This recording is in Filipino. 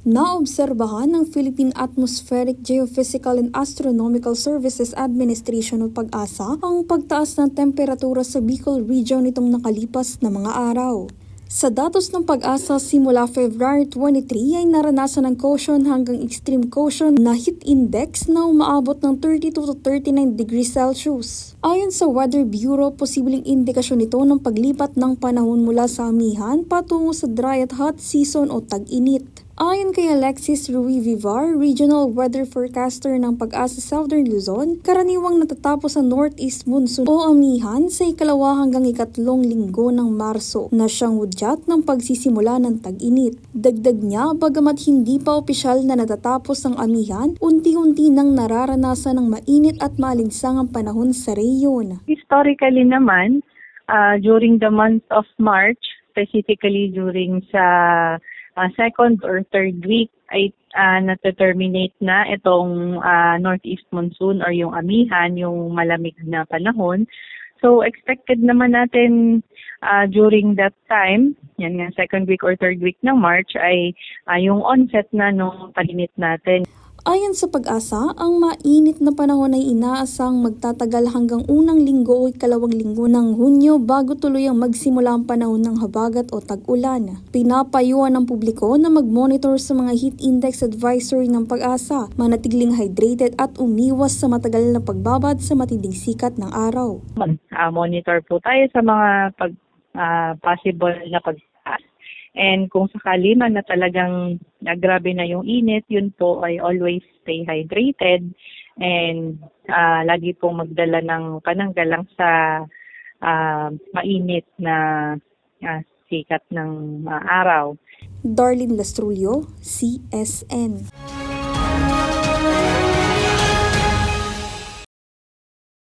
Naobserbahan ng Philippine Atmospheric, Geophysical and Astronomical Services Administration o PAGASA ang pagtaas ng temperatura sa Bicol Region nitong nakalipas na mga araw. Sa datos ng PAGASA, simula February 23 ay naranasan ng caution hanggang extreme caution na heat index na umaabot ng 32 to 39 degrees Celsius. Ayon sa Weather Bureau, posibleng indikasyon ito ng paglipat ng panahon mula sa amihan patungo sa dry at hot season o tag-init. Ayon kay Alexis Ruivivar, Regional Weather Forecaster ng PAGASA Southern Luzon, karaniwang natatapos ang Northeast Monsoon o amihan sa ikalawa hanggang ikatlong linggo ng Marso na siyang hudyat ng pagsisimula ng tag-init. Dagdag niya, bagamat hindi pa opisyal na natatapos ang amihan, unti-unti nang nararanasan ng mainit at malinsangang panahon sa rehiyon. Historically naman, during the month of March, specifically during sa second or third week ay na-terminate na itong northeast monsoon or yung amihan, yung malamig na panahon. So expected naman natin during that time, yan nga second week or third week ng March ay yung onset na nung paginit natin. Ayon sa PAGASA, ang mainit na panahon ay inaasang magtatagal hanggang unang linggo o ikalawang linggo ng Hunyo bago tuluyang magsimula ang panahon ng habagat o tag-ulan. Pinapayuhan ng publiko na mag-monitor sa mga heat index advisory ng PAGASA, manatiling hydrated at umiwas sa matagal na pagbabad sa matinding sikat ng araw. Monitor po tayo sa mga possible na pagtaas. And kung sakali man na talagang grabe na yung init, yun po ay always stay hydrated and lagi pong magdala ng pananggalang sa mainit na sikat ng araw. Darlene Lastrulio, CSN.